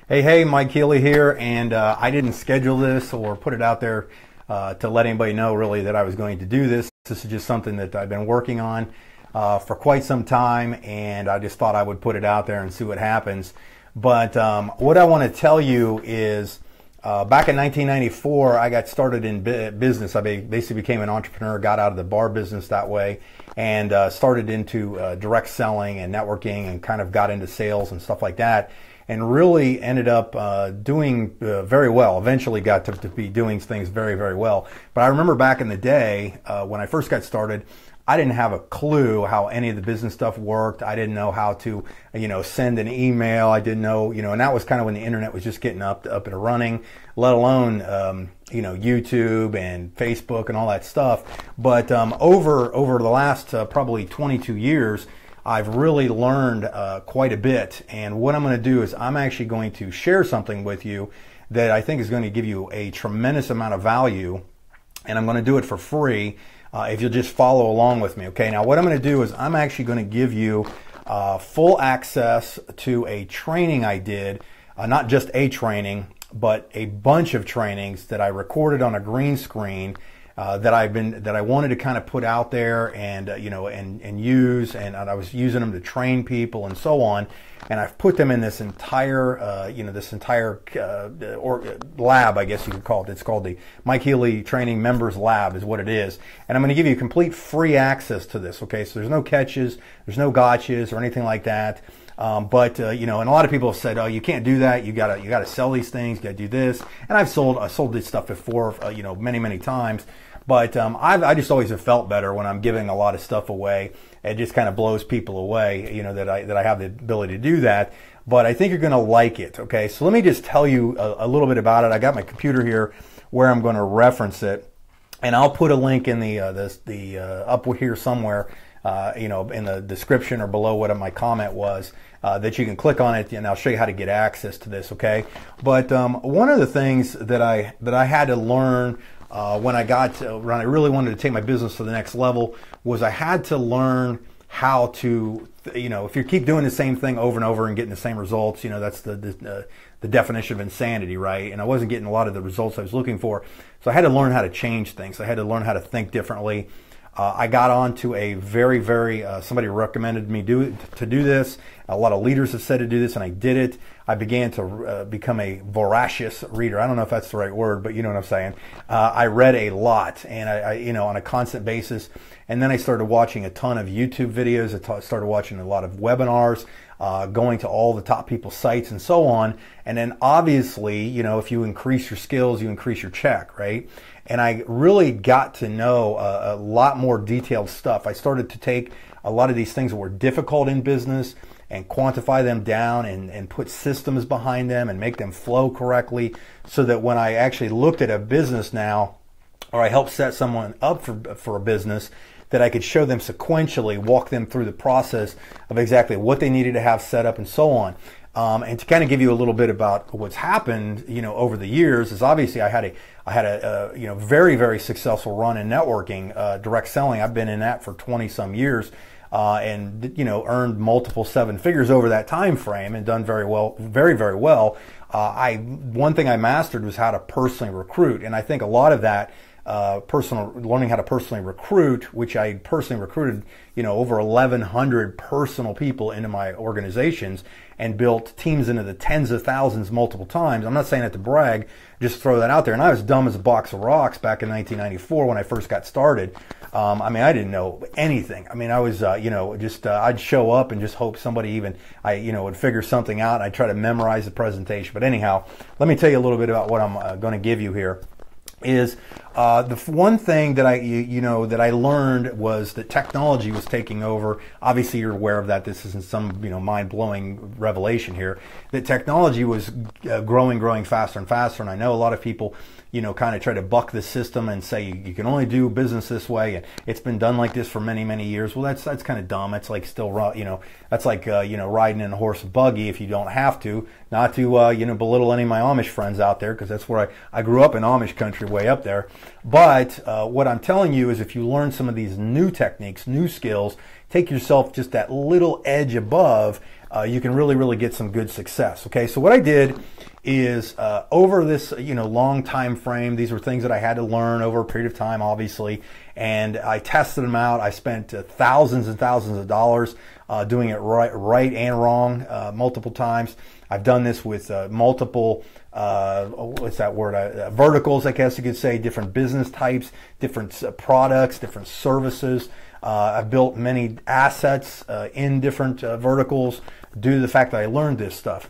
Hey, Mike Healy here, and I didn't schedule this or put it out there to let anybody know really that I was going to do this. This is just something that I've been working on for quite some time, and I just thought I would put it out there and see what happens. But what I want to tell you is back in 1994, I got started in business. I basically became an entrepreneur, got out of the bar business that way, and started into direct selling and networking and kind of got into sales and stuff like that. And really ended up doing very well. Eventually got to be doing things very, very well. But I remember back in the day when I first got started, I didn't have a clue how any of the business stuff worked. I didn't know how to, send an email. I didn't know, and that was kind of when the internet was just getting up and running, let alone, YouTube and Facebook and all that stuff. But over the last probably 22 years, I've really learned quite a bit, and what I'm going to do is I'm actually going to share something with you that I think is going to give you a tremendous amount of value, and I'm going to do it for free if you'll just follow along with me. Okay, now what I'm going to do is I'm actually going to give you full access to a training I did, not just a training, but a bunch of trainings that I recorded on a green screen that I wanted to kind of put out there and and use, and I was using them to train people and so on, and I've put them in this entire lab, I guess you could call it. It's called the Mike Healy Training Members Lab is what it is, and I'm going to give you complete free access to this. Okay, so there's no catches, there's no gotchas or anything like that. But and a lot of people have said, oh, you can't do that. You gotta sell these things. You gotta do this. And I sold this stuff before, many times. But I just always have felt better when I'm giving a lot of stuff away. It just kind of blows people away, that I have the ability to do that. But I think you're going to like it. Okay, so let me just tell you a little bit about it. I got my computer here where I'm going to reference it, and I'll put a link in the up here somewhere, in the description or below what my comment was, that you can click on it, and I'll show you how to get access to this. Okay, but one of the things that I had to learn when I really wanted to take my business to the next level was I had to learn how to, if you keep doing the same thing over and over and getting the same results, that's the definition of insanity, right? And I wasn't getting a lot of the results I was looking for. So I had to learn how to change things. I had to learn how to think differently. I got on to a very, somebody recommended me to do this. A lot of leaders have said to do this, and I did it. I began to become a voracious reader. I don't know if that's the right word, but you know what I'm saying. I read a lot, and I on a constant basis. And then I started watching a ton of YouTube videos. I started watching a lot of webinars, going to all the top people's sites and so on. And then obviously, if you increase your skills, you increase your check, right? And I really got to know a lot more detailed stuff. I started to take a lot of these things that were difficult in business and quantify them down and put systems behind them and make them flow correctly, so that when I actually looked at a business now, or I helped set someone up for a business, that I could show them sequentially, walk them through the process of exactly what they needed to have set up and so on. And to kind of give you a little bit about what's happened, over the years, is obviously I had a very successful run in networking, direct selling. I've been in that for 20 some years, and earned multiple seven figures over that time frame and done very well, very well. One thing I mastered was how to personally recruit, and I think a lot of that learning how to personally recruit, which I personally recruited, over 1,100 personal people into my organizations and built teams into the tens of thousands multiple times. I'm not saying that to brag, just throw that out there. And I was dumb as a box of rocks back in 1994 when I first got started. I didn't know anything. I was, I'd show up and just hope somebody would figure something out. I'd try to memorize the presentation. But anyhow, let me tell you a little bit about what I'm going to give you here. Is the one thing that I learned was that technology was taking over. Obviously, you're aware of that. This isn't some mind-blowing revelation here. That technology was growing faster and faster, and I know a lot of people kind of try to buck the system and say you can only do business this way, and it's been done like this for many years. Well, that's kind of dumb. It's like still that's like riding in a horse and buggy if you don't have to. Not to belittle any of my Amish friends out there, because that's where I grew up in Amish country, way up there. But what I'm telling you is, if you learn some of these new techniques, new skills, take yourself just that little edge above, you can really get some good success. Okay, so what I did is over this long time frame, these were things that I had to learn over a period of time, obviously, and I tested them out. I spent thousands and thousands of dollars doing it right and wrong multiple times. I've done this with multiple what's that word? Verticals, I guess you could say, different business types, different products, different services. I've built many assets in different verticals due to the fact that I learned this stuff.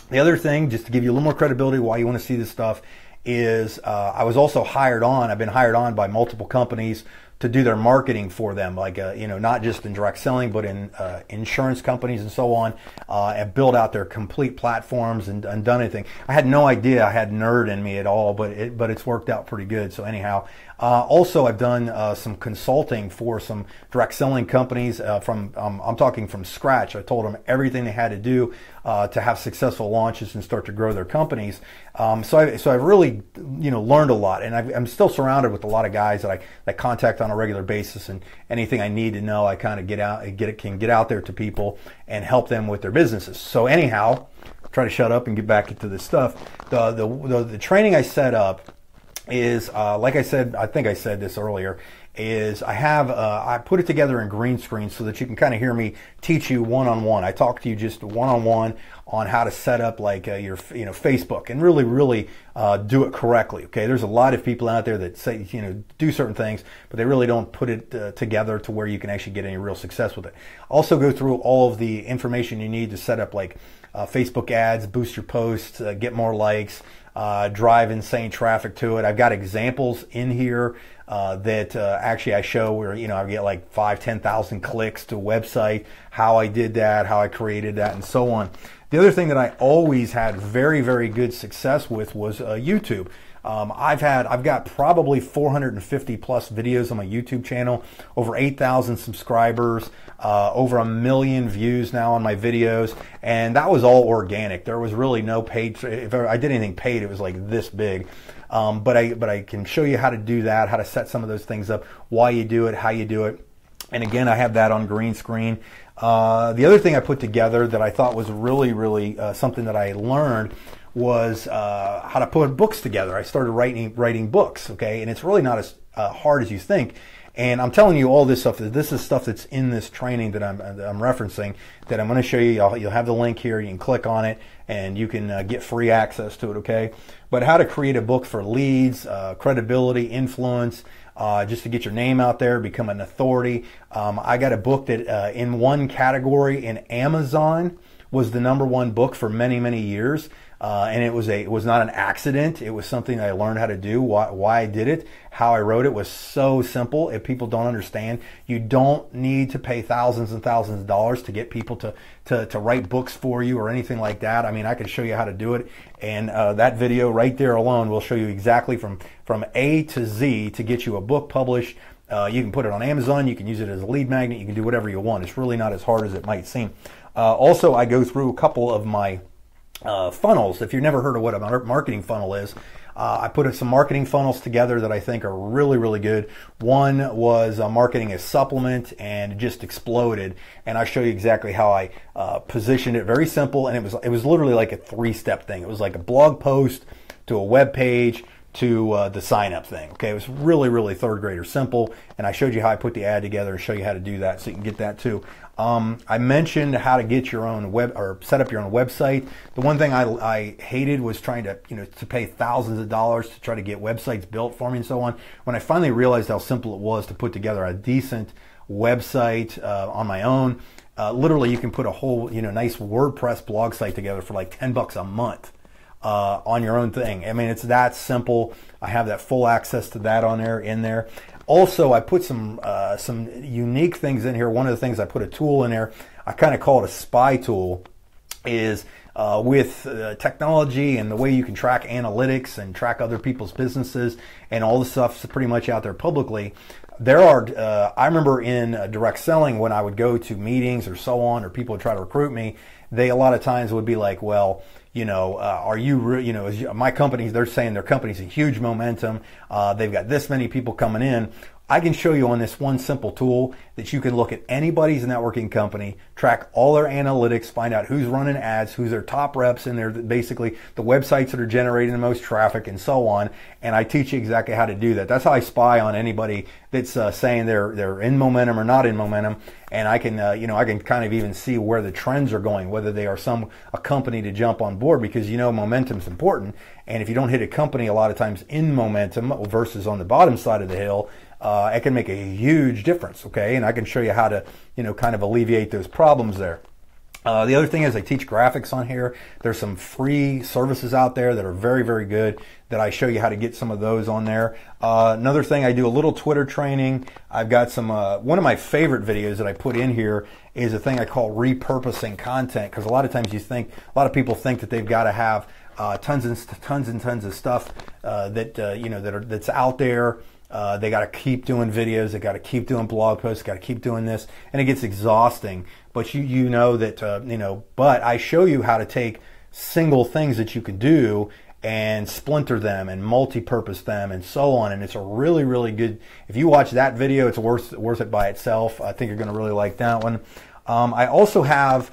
The other thing, just to give you a little more credibility why you want to see this stuff, is I was also hired on. I've been hired on by multiple companies to do their marketing for them, like not just in direct selling, but in insurance companies and so on, and build out their complete platforms and done anything. I had no idea I had nerd in me at all, but it's worked out pretty good. So anyhow, also I've done some consulting for some direct selling companies I'm talking from scratch. I told them everything they had to do to have successful launches and start to grow their companies. So I've really learned a lot, and I'm still surrounded with a lot of guys that I contact on a regular basis, and anything I need to know, I kind of can get out there to people and help them with their businesses. So anyhow, try to shut up and get back into this stuff. The training I set up is like I said, I think I said this earlier, is I put it together in green screen so that you can kind of hear me teach you one-on-one. I talk to you just one-on-one on how to set up like your Facebook and really do it correctly. Okay, there's a lot of people out there that say do certain things, but they really don't put it together to where you can actually get any real success with it. Also go through all of the information you need to set up like Facebook ads, boost your posts, get more likes, drive insane traffic to it. I've got examples in here that actually I show where I get like 5,000-10,000 clicks to a website, how I did that, how I created that, and so on. The other thing that I always had very good success with was YouTube. I've got probably 450 plus videos on my YouTube channel, over 8,000 subscribers, over 1 million views now on my videos, and that was all organic. There was really no paid. If I did anything paid, it was like this big. But I can show you how to do that, how to set some of those things up, why you do it, how you do it. And again, I have that on green screen. The other thing I put together that I thought was really something that I learned was how to put books together. I started writing books, okay? And it's really not as hard as you think. And I'm telling you all this stuff. This is stuff that's in this training that I'm referencing, that I'm going to show you. You'll have the link here. You can click on it, and you can get free access to it, okay? But how to create a book for leads, credibility, influence, just to get your name out there, become an authority. I got a book that in one category in Amazon was the #1 book for many years. And it was not an accident. It was something I learned how to do, why I did it, how I wrote it was so simple. If people don't understand, you don't need to pay thousands and thousands of dollars to get people to write books for you or anything like that. I mean, I can show you how to do it. And that video right there alone will show you exactly from A to Z to get you a book published. You can put it on Amazon. You can use it as a lead magnet. You can do whatever you want. It's really not as hard as it might seem. Also, I go through a couple of my funnels. If you've never heard of what a marketing funnel is, I put some marketing funnels together that I think are really good. One was marketing a supplement, and it just exploded. And I show you exactly how I positioned it. Very simple, and it was literally like a 3-step thing. It was like a blog post to a web page to the sign up thing. Okay, it was really third grader simple, and I showed you how I put the ad together and show you how to do that so you can get that too. I mentioned how to get your own web or set up your own website. The one thing I hated was trying to to pay thousands of dollars to try to get websites built for me and so on. When I finally realized how simple it was to put together a decent website on my own, literally you can put a whole nice WordPress blog site together for like $10 a month. On your own thing. I mean, it's that simple. I have that full access to that in there. Also, I put some unique things in here. One of the things I put a tool in there, I kind of call it a spy tool, is with technology and the way you can track analytics and track other people's businesses and all the stuff's pretty much out there publicly. There are, I remember in direct selling when I would go to meetings or so on, or people would try to recruit me, they a lot of times would be like, well, are you, is my company, they're saying their company's a huge momentum. They've got this many people coming in. I can show you on this one simple tool that you can look at anybody's networking company, track all their analytics, find out who's running ads, who's their top reps in there, basically the websites that are generating the most traffic and so on. And I teach you exactly how to do that. That's how I spy on anybody that's saying they're in momentum or not in momentum. And I can, I can kind of even see where the trends are going, whether they are a company to jump on board, because momentum's important. And if you don't hit a company a lot of times in momentum versus on the bottom side of the hill, it can make a huge difference, okay? And I can show you how to, kind of alleviate those problems there. The other thing is I teach graphics on here. There's some free services out there that are very, very good that I show you how to get some of those on there. Another thing, I do a little Twitter training. I've got some, one of my favorite videos that I put in here is a thing I call repurposing content, because a lot of times a lot of people think that they've got to have tons and tons of stuff that's out there. They got to keep doing videos. They got to keep doing blog posts. Got to keep doing this, and it gets exhausting. But you know that But I show you how to take single things that you can do and splinter them and multi-purpose them and so on. And it's a really, really good. If you watch that video, it's worth it by itself. I think you're going to really like that one. I also have.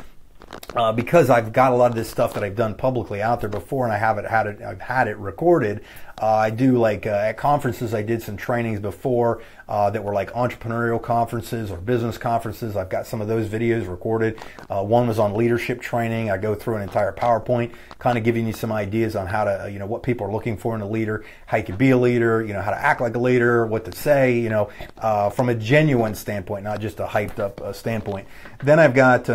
Because I've got a lot of this stuff that I've done publicly out there before, and I've had it recorded. I do at conferences. I did some trainings before that were like entrepreneurial conferences or business conferences. I've got some of those videos recorded. One was on leadership training. I go through an entire PowerPoint, kind of giving you some ideas on how to, what people are looking for in a leader, how you can be a leader, how to act like a leader, what to say, from a genuine standpoint, not just a hyped up standpoint. Then I've got.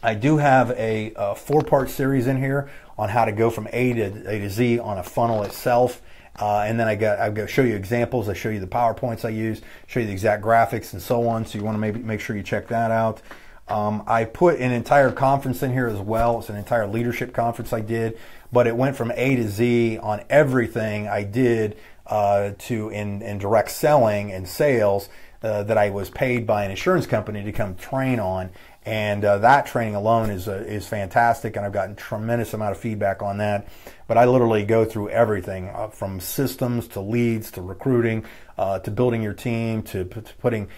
I do have a 4-part series in here on how to go from A to Z on a funnel itself. And then I go show you examples. I show you the PowerPoints I use, show you the exact graphics and so on. So you want to maybe make sure you check that out. I put an entire conference in here as well. It's an entire leadership conference I did, but it went from A to Z on everything I did in direct selling and sales that I was paid by an insurance company to come train on. And that training alone is fantastic, and I've gotten tremendous amount of feedback on that. But I literally go through everything from systems to leads to recruiting to building your team to putting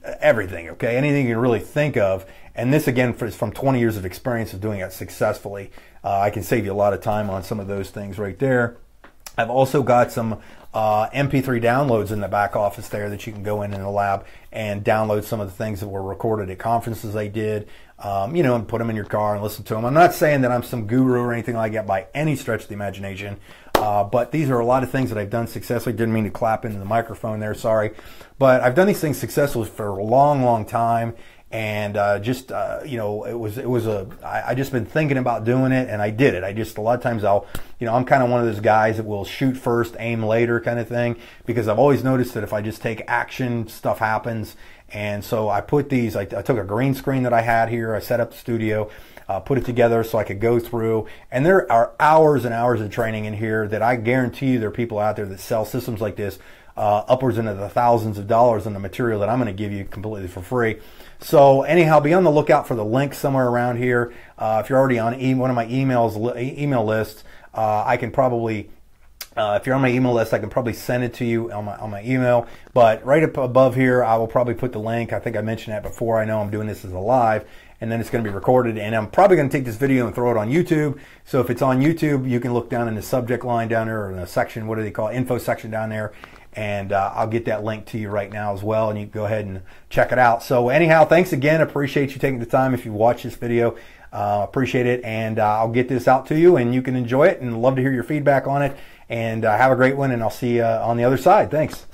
everything. Okay, anything you can really think of. And this again is from 20 years of experience of doing it successfully. I can save you a lot of time on some of those things right there. I've also got some MP3 downloads in the back office there that you can go in the lab and download some of the things that were recorded at conferences I did, and put them in your car and listen to them. I'm not saying that I'm some guru or anything like that by any stretch of the imagination, but these are a lot of things that I've done successfully. Didn't mean to clap into the microphone there, sorry. But I've done these things successfully for a long, long time. And I just been thinking about doing it, and I did it. A lot of times I'm kind of one of those guys that will shoot first, aim later kind of thing, because I've always noticed that if I just take action, stuff happens. And so I put these, I took a green screen that I had here, I set up the studio, put it together so I could go through, and there are hours and hours of training in here that I guarantee you there are people out there that sell systems like this upwards into the thousands of dollars on the material that I'm going to give you completely for free. So anyhow, be on the lookout for the link somewhere around here. If you're already on one of my email lists, I can probably, if you're on my email list, I can probably send it to you on my email. But right up above here, I will probably put the link. I think I mentioned that before. I know I'm doing this as a live, and then it's going to be recorded. And I'm probably going to take this video and throw it on YouTube. So if it's on YouTube, you can look down in the subject line down there, or in the section, what do they call it, info section down there. And I'll get that link to you right now as well, and you can go ahead and check it out. So anyhow, thanks again. Appreciate you taking the time. If you watch this video, appreciate it. And I'll get this out to you, and you can enjoy it, and love to hear your feedback on it. And have a great one, and I'll see you on the other side. Thanks.